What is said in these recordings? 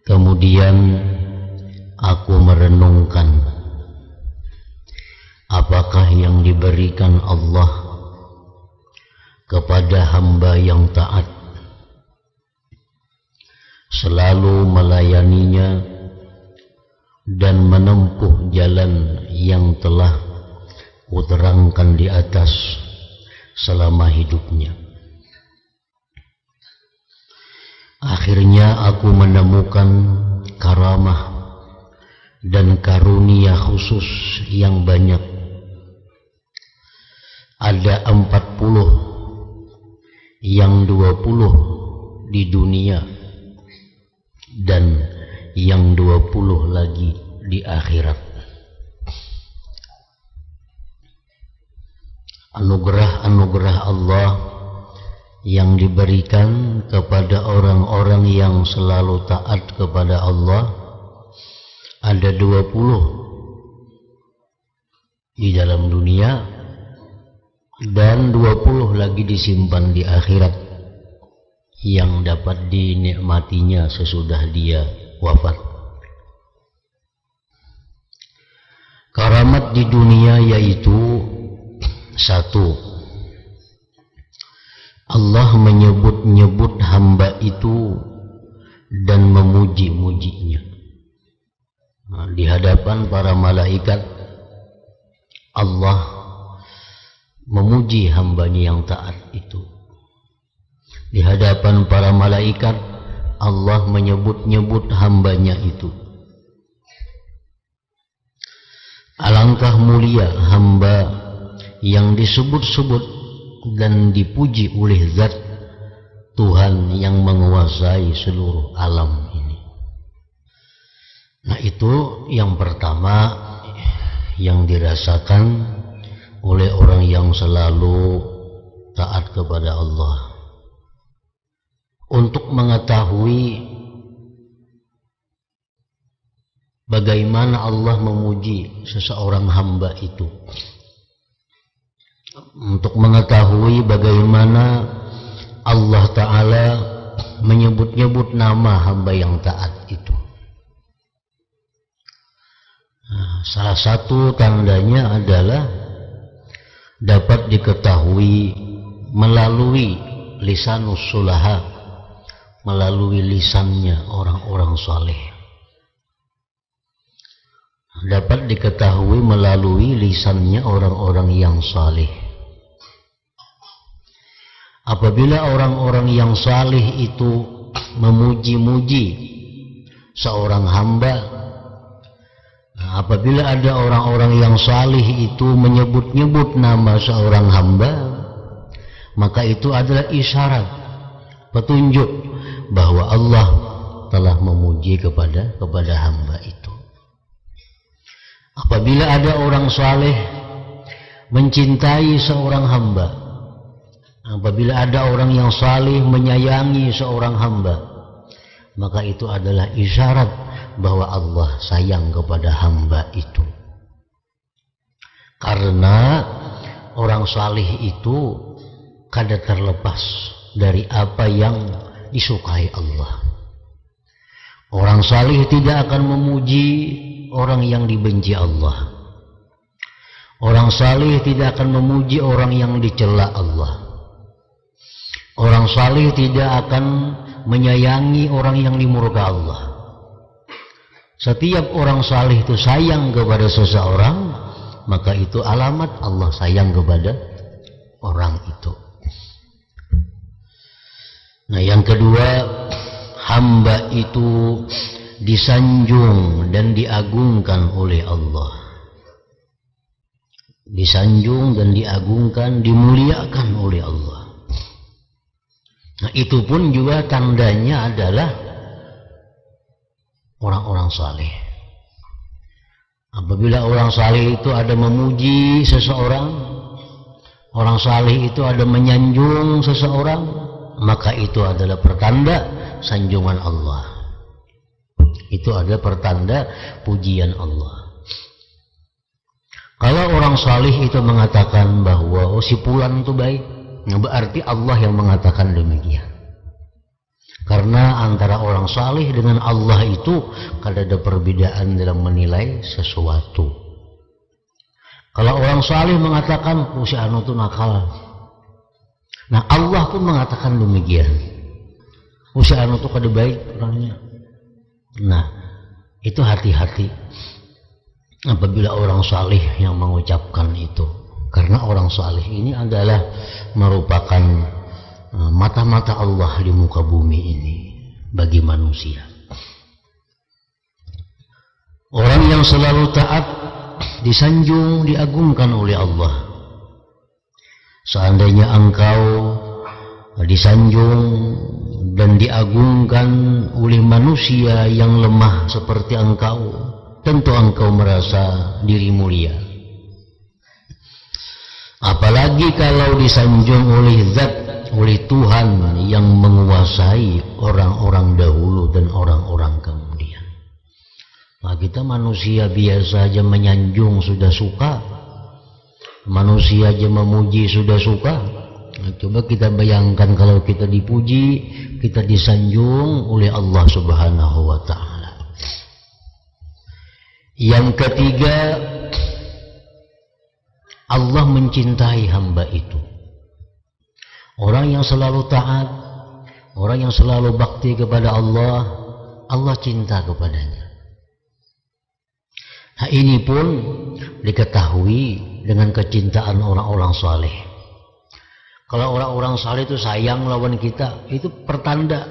Kemudian aku merenungkan apakah yang diberikan Allah kepada hamba yang taat, selalu melayaninya dan menempuh jalan yang telah kuterangkan di atas selama hidupnya. Akhirnya aku menemukan karamah dan karunia khusus yang banyak. Ada 40, yang 20 di dunia dan yang 20 lagi di akhirat. Anugerah-anugerah Allah yang diberikan kepada orang-orang yang selalu taat kepada Allah ada 20 di dalam dunia dan 20 lagi disimpan di akhirat yang dapat dinikmatinya sesudah dia wafat. Karamat di dunia yaitu satu, Allah menyebut-nyebut hamba itu dan memuji-mujinya. Di hadapan para malaikat Allah memuji hambanya yang taat itu. Di hadapan para malaikat Allah menyebut-nyebut hambanya itu. Alangkah mulia hamba yang disebut-sebut dan dipuji oleh zat Tuhan yang menguasai seluruh alam ini. Nah, itu yang pertama yang dirasakan oleh orang yang selalu taat kepada Allah. Untuk mengetahui bagaimana Allah memuji seseorang hamba itu, untuk mengetahui bagaimana Allah Ta'ala menyebut-nyebut nama hamba yang taat itu. Nah, salah satu tandanya adalah dapat diketahui melalui lisanus sulaha, melalui lisannya orang-orang saleh. Dapat diketahui melalui lisannya orang-orang yang saleh. Apabila orang-orang yang saleh itu memuji-muji seorang hamba, apabila ada orang-orang yang saleh itu menyebut-nyebut nama seorang hamba, maka itu adalah isyarat, petunjuk bahwa Allah telah memuji kepada hamba itu. Apabila ada orang saleh mencintai seorang hamba, apabila ada orang yang saleh menyayangi seorang hamba, maka itu adalah isyarat bahwa Allah sayang kepada hamba itu. Karena orang saleh itu kada terlepas dari apa yang disukai Allah. Orang saleh tidak akan memuji orang yang dibenci Allah. Orang saleh tidak akan memuji orang yang dicela Allah. Orang saleh tidak akan menyayangi orang yang dimurka Allah. Setiap orang saleh itu sayang kepada seseorang, maka itu alamat Allah sayang kepada orang itu. Nah, yang kedua, hamba itu disanjung dan diagungkan oleh Allah. Disanjung dan diagungkan, dimuliakan oleh Allah. Nah, itu pun juga tandanya adalah orang-orang saleh. Apabila orang saleh itu ada memuji seseorang, orang saleh itu ada menyanjung seseorang, maka itu adalah pertanda sanjungan Allah. Itu adalah pertanda pujian Allah. Kalau orang saleh itu mengatakan bahwa si fulan itu baik, nah berarti Allah yang mengatakan demikian. Karena antara orang saleh dengan Allah itu kada ada perbedaan dalam menilai sesuatu. Kalau orang saleh mengatakan si anu itu nakal, nah Allah pun mengatakan demikian. Si anu itu kada baik orangnya. Nah, itu hati-hati apabila orang saleh yang mengucapkan itu. Karena orang saleh ini adalah merupakan mata-mata Allah di muka bumi ini bagi manusia. Orang yang selalu taat disanjung, diagungkan oleh Allah. Seandainya engkau disanjung dan diagungkan oleh manusia yang lemah seperti engkau, tentu engkau merasa diri mulia. Apalagi kalau disanjung oleh zat, oleh Tuhan yang menguasai orang-orang dahulu dan orang-orang kemudian. Nah, kita manusia biasa aja menyanjung sudah suka, manusia aja memuji sudah suka. Nah, coba kita bayangkan kalau kita dipuji, kita disanjung oleh Allah Subhanahu wa ta'ala. Yang ketiga, Allah mencintai hamba itu. Orang yang selalu taat, orang yang selalu bakti kepada Allah, Allah cinta kepadanya. Nah, ini pun diketahui dengan kecintaan orang-orang saleh. Kalau orang-orang saleh itu sayang lawan kita, itu pertanda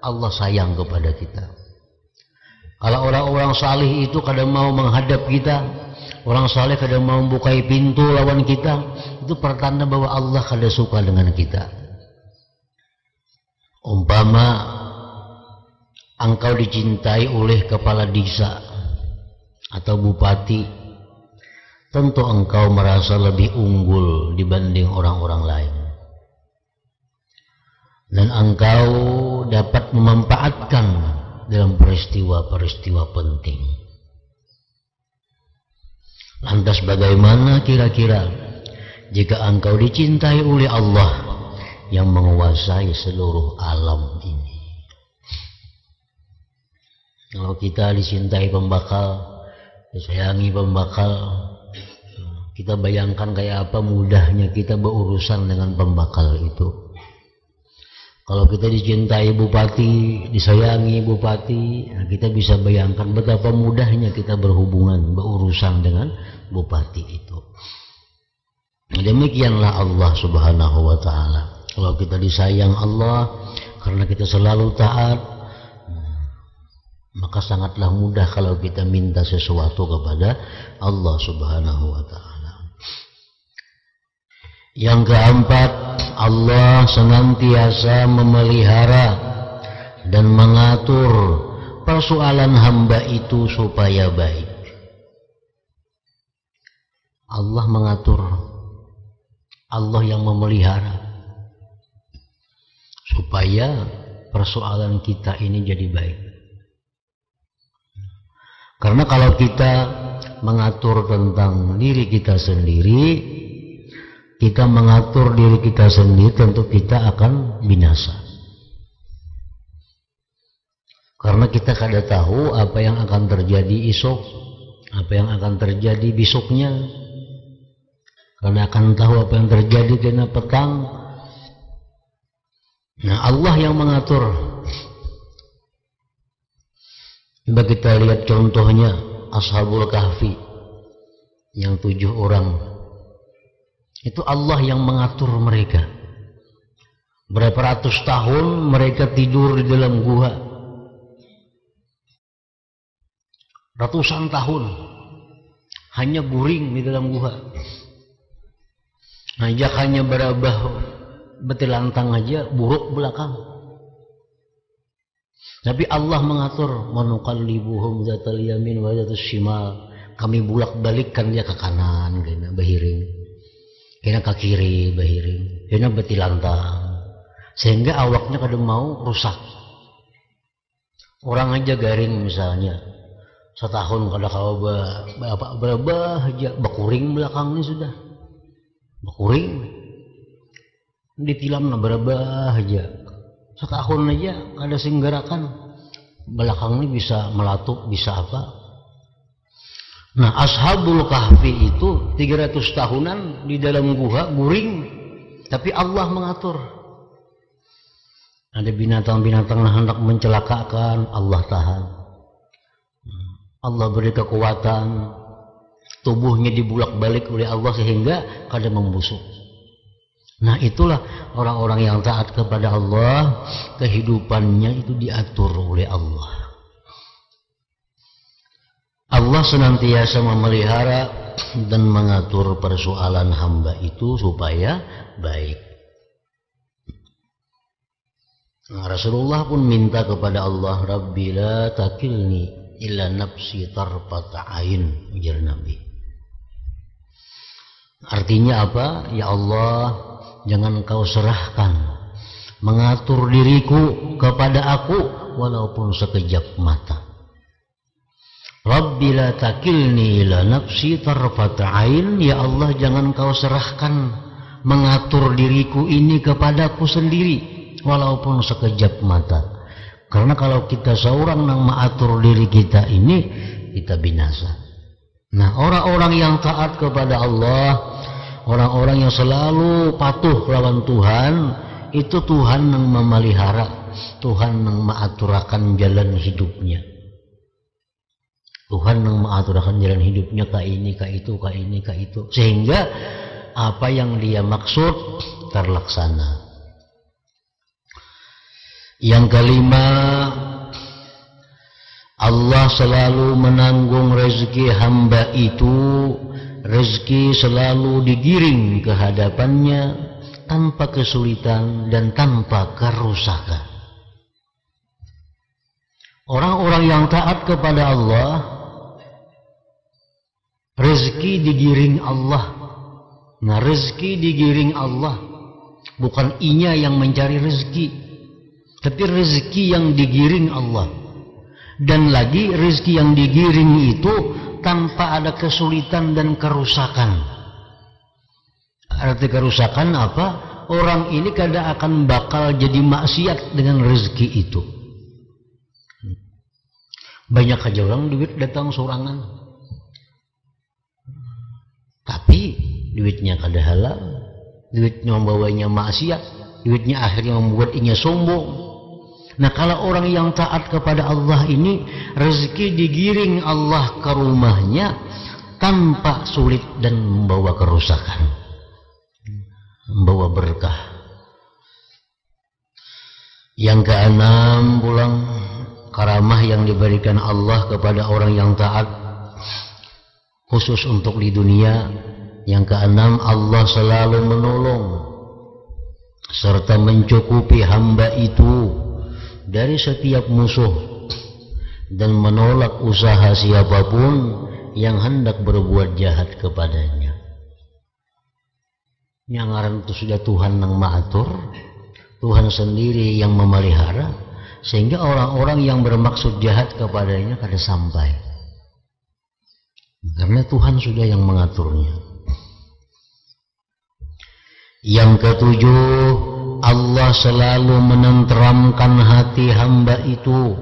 Allah sayang kepada kita. Kalau orang-orang saleh itu kadang mau menghadap kita, orang saleh kadang mau membukai pintu lawan kita, itu pertanda bahwa Allah kada suka dengan kita. Umpama engkau dicintai oleh kepala desa atau bupati, tentu engkau merasa lebih unggul dibanding orang-orang lain. Dan engkau dapat memanfaatkan dalam peristiwa-peristiwa penting. Lantas bagaimana kira-kira jika engkau dicintai oleh Allah yang menguasai seluruh alam ini? Kalau kita dicintai pembakal, disayangi pembakal, kita bayangkan kayak apa mudahnya kita berurusan dengan pembakal itu. Kalau kita dicintai bupati, disayangi bupati, nah kita bisa bayangkan betapa mudahnya kita berhubungan, berurusan dengan bupati itu. Demikianlah Allah Subhanahu wa ta'ala. Kalau kita disayang Allah karena kita selalu taat, maka sangatlah mudah kalau kita minta sesuatu kepada Allah Subhanahu wa ta'ala. Yang keempat, Allah senantiasa memelihara dan mengatur persoalan hamba itu supaya baik. Allah mengatur, Allah yang memelihara supaya persoalan kita ini jadi baik. Karena kalau kita mengatur tentang diri kita sendiri, kita mengatur diri kita sendiri, tentu kita akan binasa. Karena kita kada tahu apa yang akan terjadi esok, apa yang akan terjadi besoknya. Karena akan tahu apa yang terjadi kena petang. Nah, Allah yang mengatur. Coba kita lihat contohnya Ashabul Kahfi yang 7 orang. Itu Allah yang mengatur mereka. Berapa ratus tahun mereka tidur di dalam gua. Ratusan tahun hanya guring di dalam gua. Ajak hanya berabah betilantang aja, buruk belakang. Tapi Allah mengatur, manuqallibuhum zatal yamin wa zatal shimal. Kami bolak-balikkan dia ke kanan, kena bahiring. Kena ke kiri bahiring, kena betilantang, sehingga awaknya kadang mau rusak. Orang aja garing misalnya, setahun kada kau berubah aja, bakuring belakangnya sudah, bakuring, ditilam berubah aja, setahun aja ada singgarakan, belakangnya bisa melatuk, bisa apa. Nah, Ashabul Kahfi itu 300 tahunan di dalam gua guring, tapi Allah mengatur. Ada binatang-binatang yang hendak mencelakakan, Allah tahan. Allah beri kekuatan, tubuhnya dibulak-balik oleh Allah sehingga kada membusuk. Nah, itulah orang-orang yang taat kepada Allah, kehidupannya itu diatur oleh Allah. Allah senantiasa memelihara dan mengatur persoalan hamba itu supaya baik. Nah, Rasulullah pun minta kepada Allah, Rabbi la takilni illa nafsi tarfata ain, ujar Nabi. Artinya apa? Ya Allah, jangan kau serahkan mengatur diriku kepada aku walaupun sekejap mata. Rabbi la takilni ila nafsi tarfata ain, ya Allah jangan kau serahkan mengatur diriku ini kepadaku sendiri walaupun sekejap mata. Karena kalau kita seorang yang mengatur diri kita ini, kita binasa. Nah, orang-orang yang taat kepada Allah, orang-orang yang selalu patuh lawan Tuhan, itu Tuhan yang memelihara, Tuhan yang mengaturakan jalan hidupnya. Tuhan yang mengaturakan jalan hidupnya ke ini, ke itu, ke ini, ke itu. Sehingga apa yang dia maksud terlaksana. Yang kelima, Allah selalu menanggung rezeki hamba itu. Rezeki selalu digiring ke hadapannya tanpa kesulitan dan tanpa kerusakan. Orang-orang yang taat kepada Allah, rezeki digiring Allah. Nah, rezeki digiring Allah, bukan inya yang mencari rezeki, tapi rezeki yang digiring Allah. Dan lagi rezeki yang digiring itu tanpa ada kesulitan dan kerusakan. Arti kerusakan apa? Orang ini kadang akan bakal jadi maksiat dengan rezeki itu. Banyak aja orang duit datang sorangan, tapi duitnya kada halal, duitnya membawanya maksiat, duitnya akhirnya membuat inya sombong. Nah, kalau orang yang taat kepada Allah ini, rezeki digiring Allah ke rumahnya tanpa sulit dan membawa kerusakan, membawa berkah. Yang keenam, pulang karamah yang diberikan Allah kepada orang yang taat, khusus untuk di dunia. Yang keenam, Allah selalu menolong serta mencukupi hamba itu dari setiap musuh dan menolak usaha siapapun yang hendak berbuat jahat kepadanya. Yang ngaran itu sudah Tuhan yang mengatur, Tuhan sendiri yang memelihara, sehingga orang-orang yang bermaksud jahat kepadanya kada sampai, karena Tuhan sudah yang mengaturnya. Yang ketujuh, Allah selalu menenteramkan hati hamba itu.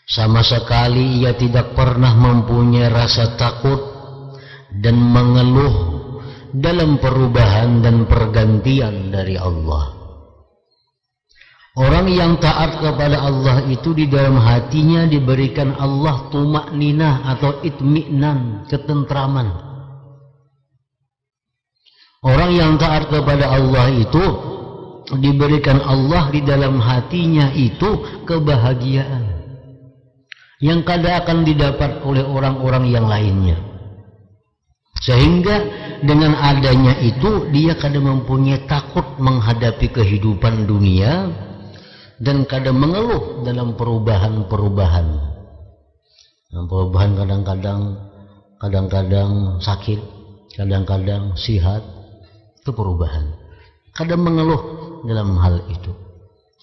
Sama sekali ia tidak pernah mempunyai rasa takut dan mengeluh dalam perubahan dan pergantian dari Allah. Orang yang taat kepada Allah itu di dalam hatinya diberikan Allah tumakninah atau itminan, ketentraman. Orang yang taat kepada Allah itu diberikan Allah di dalam hatinya itu kebahagiaan yang kada akan didapat oleh orang-orang yang lainnya. Sehingga dengan adanya itu dia kada mempunyai takut menghadapi kehidupan dunia dan kada mengeluh dalam perubahan-perubahan. Perubahan kadang-kadang sakit, kadang-kadang sehat. Itu perubahan. Kadang mengeluh dalam hal itu.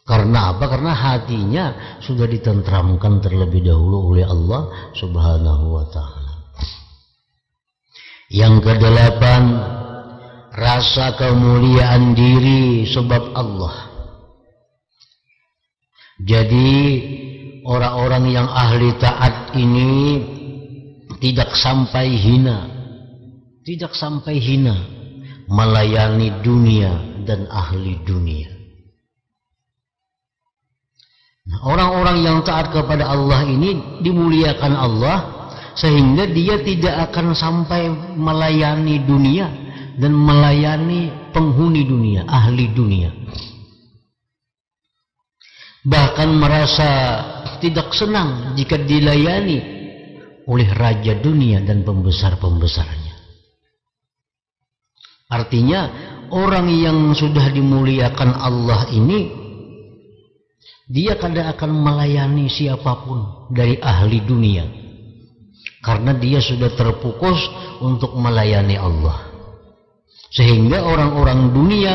Karena apa? Karena hatinya sudah ditentramkan terlebih dahulu oleh Allah Subhanahu wa ta'ala. Yang kedelapan, rasa kemuliaan diri sebab Allah. Jadi orang-orang yang ahli taat ini tidak sampai hina melayani dunia dan ahli dunia. Nah, orang-orang yang taat kepada Allah ini dimuliakan Allah sehingga dia tidak akan sampai melayani dunia dan melayani penghuni dunia, ahli dunia. Bahkan merasa tidak senang jika dilayani oleh raja dunia dan pembesar-pembesarnya. Artinya orang yang sudah dimuliakan Allah ini, dia tidak akan melayani siapapun dari ahli dunia, karena dia sudah terfokus untuk melayani Allah. Sehingga orang-orang dunia,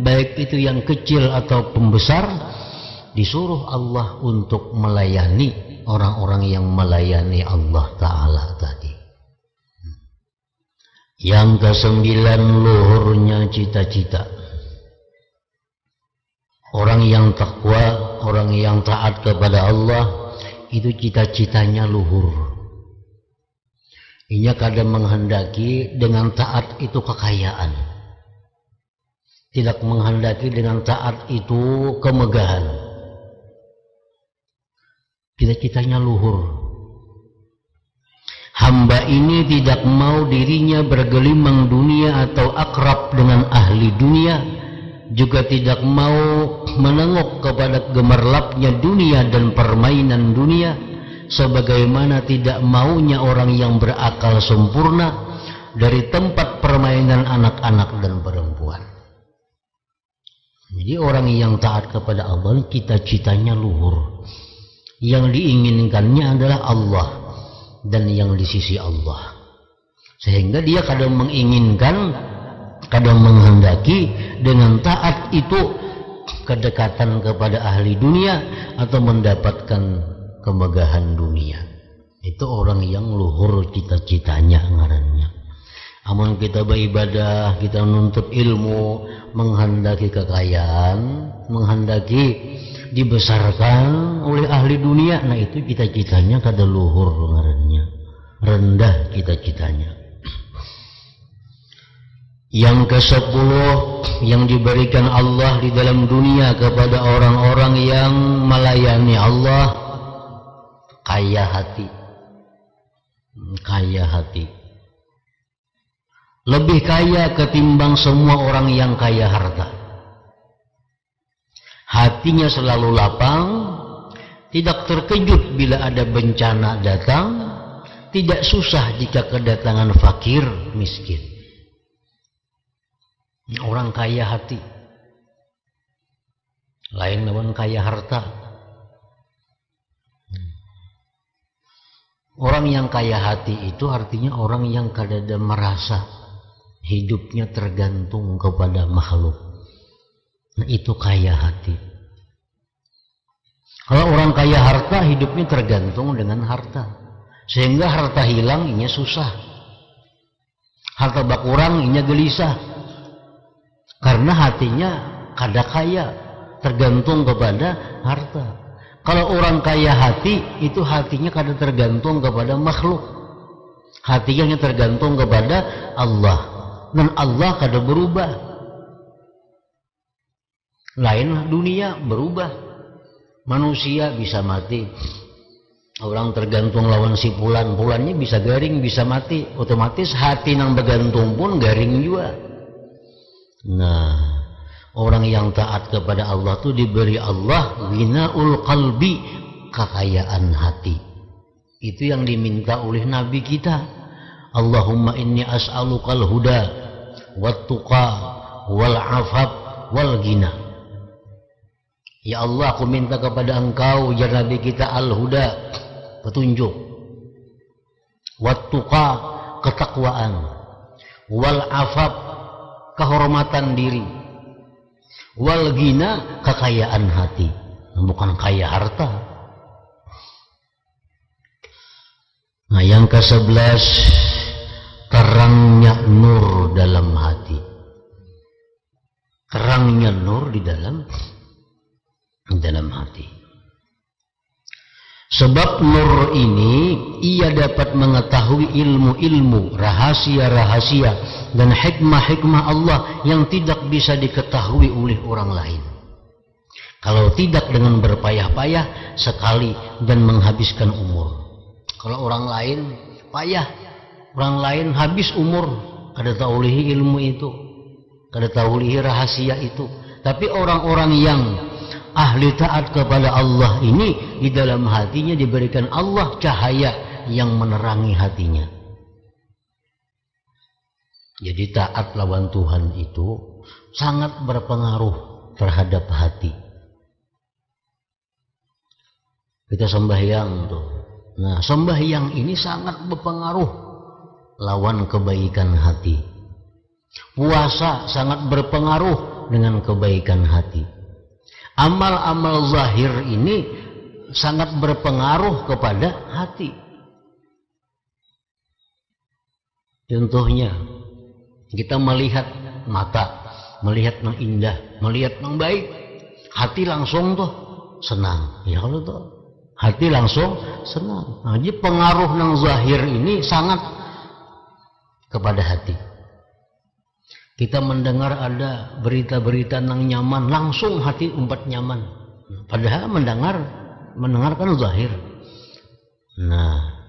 baik itu yang kecil atau pembesar, disuruh Allah untuk melayani orang-orang yang melayani Allah Ta'ala tadi. Yang ke-9, luhurnya cita-cita. Orang yang takwa, orang yang taat kepada Allah, itu cita-citanya luhur. Ini kadang menghendaki dengan taat itu kekayaan, tidak menghendaki dengan taat itu kemegahan. Cita-citanya luhur. Hamba ini tidak mau dirinya bergelimang dunia atau akrab dengan ahli dunia, juga tidak mau menengok kepada gemerlapnya dunia dan permainan dunia, sebagaimana tidak maunya orang yang berakal sempurna dari tempat permainan anak-anak dan perempuan. Jadi orang yang taat kepada Allah, cita-citanya luhur. Yang diinginkannya adalah Allah dan yang di sisi Allah. Sehingga dia kadang menginginkan, kadang menghendaki dengan taat itu kedekatan kepada ahli dunia atau mendapatkan kemegahan dunia. Itu orang yang luhur cita-citanya ngarannya. Amun kita beribadah, kita menuntut ilmu, menghendaki kekayaan, menghendaki dibesarkan oleh ahli dunia, nah itu cita-citanya kada luhur ngarannya, rendah cita-citanya. Yang ke-10 yang diberikan Allah di dalam dunia kepada orang-orang yang melayani Allah, kaya hati. Kaya hati. Lebih kaya ketimbang semua orang yang kaya harta. Hatinya selalu lapang, tidak terkejut bila ada bencana datang, tidak susah jika kedatangan fakir miskin. Orang kaya hati, lain dengan kaya harta. Orang yang kaya hati itu artinya orang yang kadada merasa hidupnya tergantung kepada makhluk. Nah, itu kaya hati. Kalau orang kaya harta, hidupnya tergantung dengan harta. Sehingga harta hilang, inya susah. Harta bakurang, inya gelisah. Karena hatinya kada kaya, tergantung kepada harta. Kalau orang kaya hati, itu hatinya kada tergantung kepada makhluk. Hatinya tergantung kepada Allah. Dan Allah kada berubah. Lain dunia berubah. Manusia bisa mati. Orang tergantung lawan si Fulan, Fulannya bisa garing, bisa mati. Otomatis hati nang bergantung pun garing juga. Nah, orang yang taat kepada Allah itu diberi Allah ghinaul qalbi, kekayaan hati. Itu yang diminta oleh Nabi kita. Allahumma inni as'alukal huda wat tuqa wal afaf wal ghina. Ya Allah, aku minta kepada Engkau, ya Nabi kita, al-huda, petunjuk, wat-tuqa, ketakwaan, wal-afab, kehormatan diri, wal-ghina, kekayaan hati, bukan kaya harta. Nah, yang ke-11, terangnya nur dalam hati. Terangnya nur di dalam hati. Sebab nur ini ia dapat mengetahui ilmu-ilmu, rahasia-rahasia dan hikmah-hikmah Allah yang tidak bisa diketahui oleh orang lain. Kalau tidak dengan berpayah-payah sekali dan menghabiskan umur. Kalau orang lain payah, orang lain habis umur, kada taulihi ilmu itu, kada taulihi rahasia itu. Tapi orang-orang yang ahli taat kepada Allah ini, di dalam hatinya diberikan Allah cahaya yang menerangi hatinya. Jadi taat lawan Tuhan itu sangat berpengaruh terhadap hati. Kita sembahyang tuh. Nah, sembahyang ini sangat berpengaruh lawan kebaikan hati. Puasa sangat berpengaruh dengan kebaikan hati. Amal-amal zahir ini sangat berpengaruh kepada hati. Contohnya, kita melihat mata, melihat yang indah, melihat yang baik, hati langsung tuh senang. Ya kalau tuh hati langsung senang. Nah, jadi pengaruh yang zahir ini sangat kepada hati. Kita mendengar ada berita-berita yang nyaman, langsung hati umpat nyaman. Padahal mendengarkan zahir. Nah,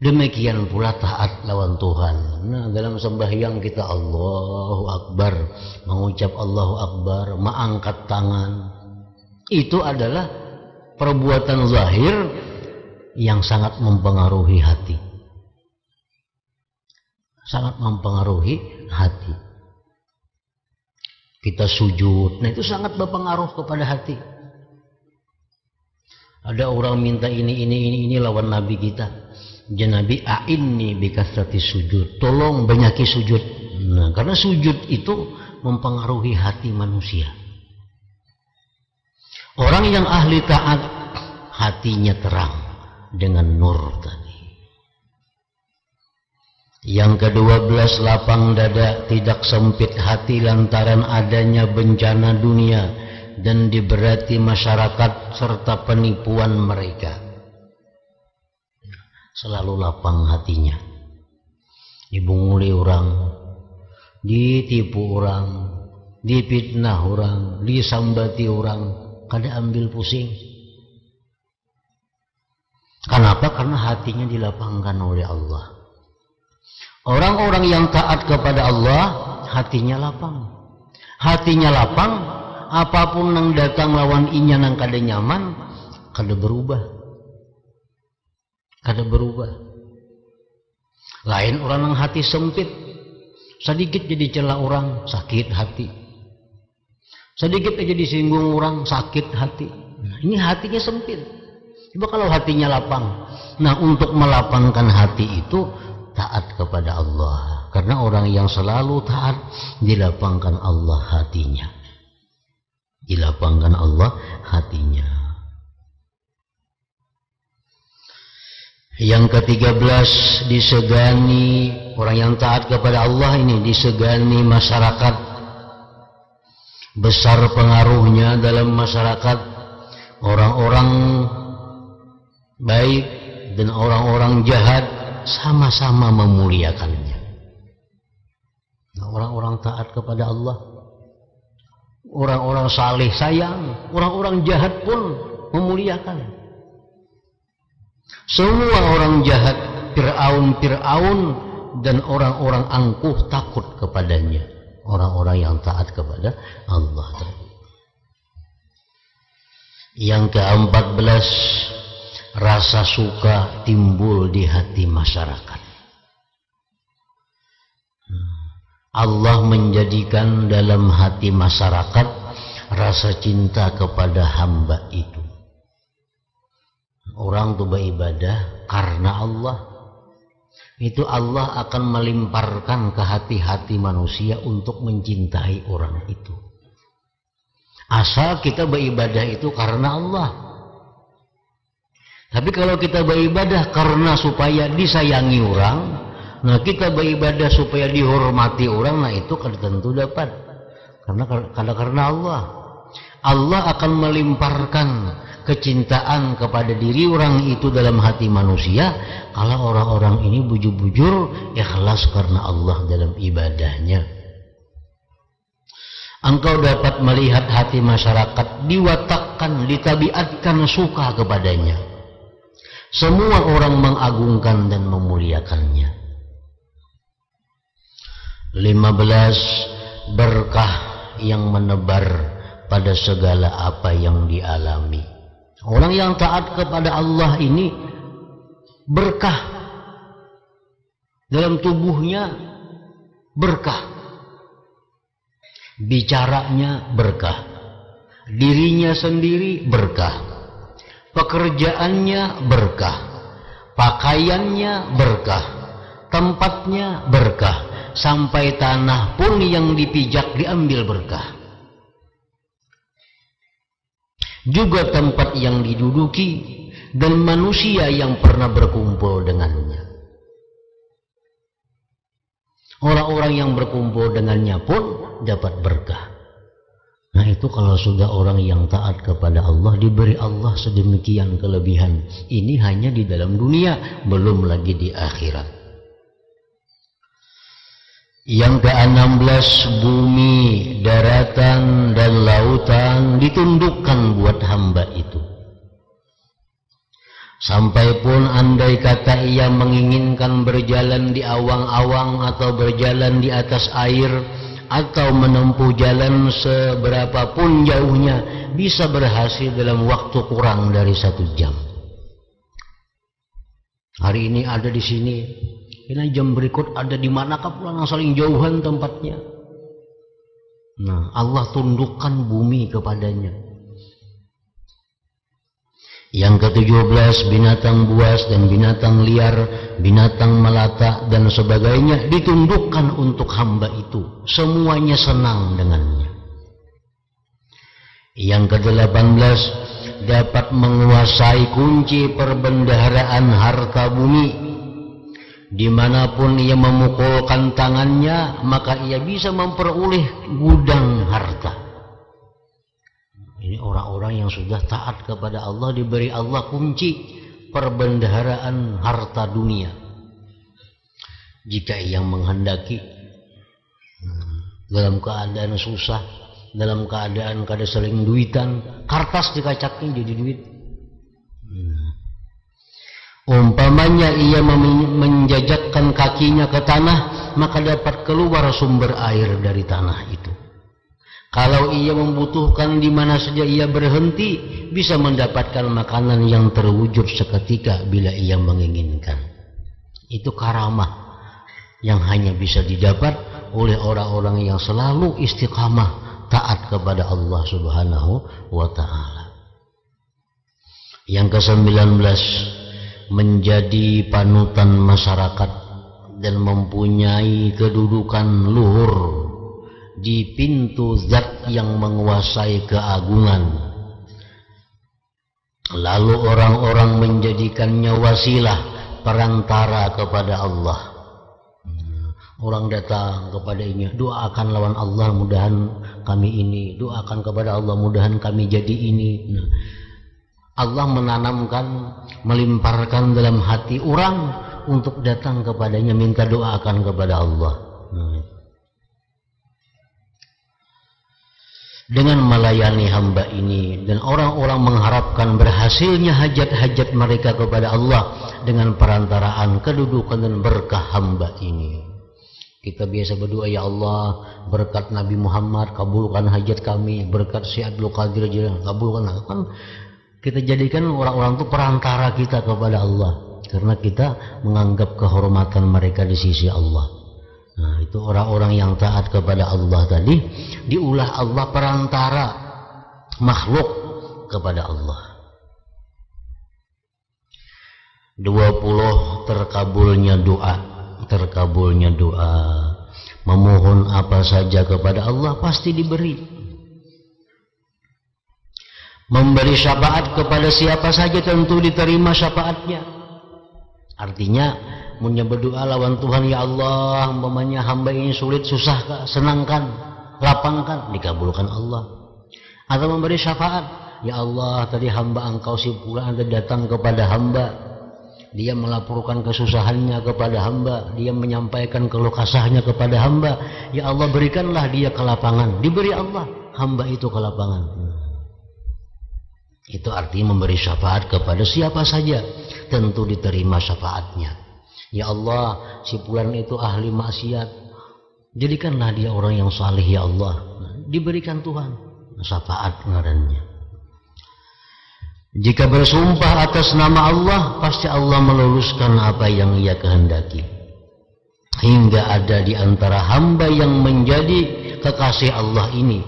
demikian pula taat lawan Tuhan. Nah, dalam sembahyang kita Allahu Akbar, mengucap Allahu Akbar, mengangkat tangan. Itu adalah perbuatan zahir yang sangat mempengaruhi hati. Sangat mempengaruhi hati. Kita sujud, nah itu sangat berpengaruh kepada hati. Ada orang minta ini lawan Nabi kita. Ya Nabi, a'inni bikasrati sujud. Tolong banyaki sujud. Nah, karena sujud itu mempengaruhi hati manusia. Orang yang ahli taat, hatinya terang dengan nur tadi. Yang ke-12, lapang dada, tidak sempit hati lantaran adanya bencana dunia dan diberati masyarakat serta penipuan mereka. Selalu lapang hatinya. Dibunguli orang, ditipu orang, dipitnah orang, disambati orang, kada ambil pusing. Kenapa? Karena hatinya dilapangkan oleh Allah. Orang-orang yang taat kepada Allah, hatinya lapang. Hatinya lapang, apapun yang datang lawan inya nang kada nyaman, kada berubah. Kada berubah. Lain orang yang hati sempit, sedikit jadi celah orang, sakit hati. Sedikit aja disinggung orang, sakit hati. Nah, ini hatinya sempit. Coba kalau hatinya lapang. Nah, untuk melapangkan hati itu taat kepada Allah. Karena orang yang selalu taat, dilapangkan Allah hatinya. Dilapangkan Allah hatinya. Yang ke-13, disegani orang yang taat kepada Allah ini, disegani masyarakat. Besar pengaruhnya dalam masyarakat. Orang-orang baik dan orang-orang jahat sama-sama memuliakannya. Nah, orang-orang taat kepada Allah, orang-orang saleh sayang, orang-orang jahat pun memuliakan. Semua orang jahat, Fir'aun dan orang-orang angkuh takut kepadanya. Orang-orang yang taat kepada Allah. Yang ke-14, rasa suka timbul di hati masyarakat. Allah menjadikan dalam hati masyarakat rasa cinta kepada hamba itu. Orang itu beribadah karena Allah. Itu Allah akan melimparkan ke hati-hati manusia untuk mencintai orang itu. Asal kita beribadah itu karena Allah. Tapi kalau kita beribadah karena supaya disayangi orang, nah kita beribadah supaya dihormati orang, nah itu kan tentu dapat. Karena Allah. Allah akan melimparkan kecintaan kepada diri orang itu dalam hati manusia kalau orang-orang ini bujur-bujur ikhlas karena Allah dalam ibadahnya. Engkau dapat melihat hati masyarakat diwatakkan, ditabiatkan suka kepadanya. Semua orang mengagungkan dan memuliakannya. 15. Berkah yang menebar pada segala apa yang dialami. Orang yang taat kepada Allah ini berkah dalam tubuhnya, berkah bicaranya, berkah dirinya sendiri, berkah pekerjaannya, berkah pakaiannya, berkah tempatnya, berkah sampai tanah pun yang dipijak diambil berkah. Juga tempat yang diduduki dan manusia yang pernah berkumpul dengannya. Orang-orang yang berkumpul dengannya pun dapat berkah. Nah itu kalau sudah orang yang taat kepada Allah, diberi Allah sedemikian kelebihan. Ini hanya di dalam dunia, belum lagi di akhirat. Yang ke-16, bumi, daratan, dan lautan ditundukkan buat hamba itu. Sampai pun andai kata ia menginginkan berjalan di awang-awang atau berjalan di atas air atau menempuh jalan seberapapun jauhnya, bisa berhasil dalam waktu kurang dari 1 jam. Hari ini ada di sini, ini jam berikut ada di manakah pula yang saling jauhan tempatnya. Nah, Allah tundukkan bumi kepadanya. Yang ke-17, binatang buas dan binatang liar, binatang melata dan sebagainya ditundukkan untuk hamba itu. Semuanya senang dengannya. Yang ke-18, dapat menguasai kunci perbendaharaan harta bumi. Dimanapun ia memukulkan tangannya, maka ia bisa memperoleh gudang harta. Ini orang-orang yang sudah taat kepada Allah, diberi Allah kunci perbendaharaan harta dunia. Jika ia menghendaki, dalam keadaan susah, dalam keadaan kada seling duitan, kertas dikacaknya jadi duit. Umpamanya ia menjajakkan kakinya ke tanah, maka dapat keluar sumber air dari tanah itu. Kalau ia membutuhkan di mana saja ia berhenti, bisa mendapatkan makanan yang terwujud seketika bila ia menginginkan. Itu karamah yang hanya bisa didapat oleh orang-orang yang selalu istiqamah taat kepada Allah Subhanahu wa ta'ala. Yang ke-19, menjadi panutan masyarakat dan mempunyai kedudukan luhur di pintu zat yang menguasai keagungan. Lalu orang-orang menjadikannya wasilah, perantara kepada Allah. Orang datang kepada ini, doakan lawan Allah mudahan kami ini, doakan kepada Allah mudahan kami jadi ini. Nah, Allah menanamkan, melimparkan dalam hati orang untuk datang kepadanya minta doakan kepada Allah. Dengan melayani hamba ini dan orang-orang mengharapkan berhasilnya hajat-hajat mereka kepada Allah dengan perantaraan kedudukan dan berkah hamba ini. Kita biasa berdoa, ya Allah berkat Nabi Muhammad kabulkan hajat kami, berkat Syekh Abdul Qadir kabulkan. Kan kita jadikan orang-orang itu perantara kita kepada Allah karena kita menganggap kehormatan mereka di sisi Allah. Nah, itu orang-orang yang taat kepada Allah tadi diulah Allah perantara makhluk kepada Allah. 20, terkabulnya doa. Memohon apa saja kepada Allah pasti diberi. Memberi syafaat kepada siapa saja tentu diterima syafaatnya. Artinya punya berdoa lawan Tuhan, ya Allah umpamanya hamba ini sulit, susah, senangkan, lapangkan, dikabulkan Allah. Atau memberi syafaat, ya Allah tadi hamba engkau si fulan ada datang kepada hamba, dia melaporkan kesusahannya kepada hamba, dia menyampaikan keluh kesahnya kepada hamba, ya Allah berikanlah dia ke lapangan. Diberi Allah hamba itu ke lapangan. Itu artinya memberi syafaat kepada siapa saja, tentu diterima syafaatnya. Ya Allah si fulan itu ahli maksiat, jadikanlah dia orang yang saleh ya Allah. Diberikan Tuhan syafaat ngarannya. Jika bersumpah atas nama Allah, pasti Allah meluluskan apa yang ia kehendaki. Hingga ada di antara hamba yang menjadi kekasih Allah ini,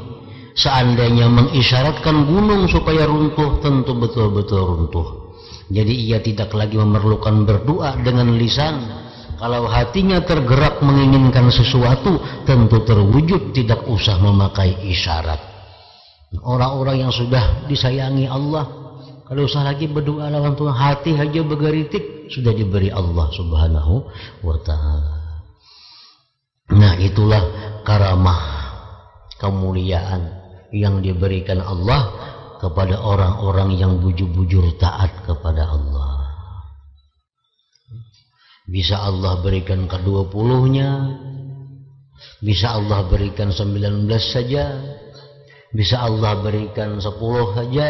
seandainya mengisyaratkan gunung supaya runtuh, tentu betul-betul runtuh. Jadi ia tidak lagi memerlukan berdoa dengan lisan. Kalau hatinya tergerak menginginkan sesuatu, tentu terwujud, tidak usah memakai isyarat. Orang-orang yang sudah disayangi Allah, kalau usah lagi berdoa lawan Tuhan, hati aja bergeritik, sudah diberi Allah Subhanahu wa ta'ala. Nah itulah karamah, kemuliaan yang diberikan Allah kepada orang-orang yang bujur-bujur taat kepada Allah. Bisa Allah berikan ke-20-nya, bisa Allah berikan 19 saja, bisa Allah berikan 10 saja,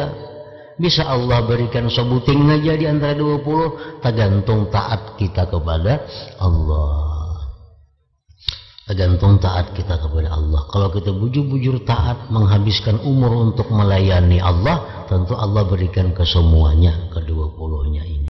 bisa Allah berikan sebuting saja di antara 20, tergantung taat kita kepada Allah. Tergantung taat kita kepada Allah. Kalau kita bujur-bujur taat, menghabiskan umur untuk melayani Allah, tentu Allah berikan ke semuanya, ke-20.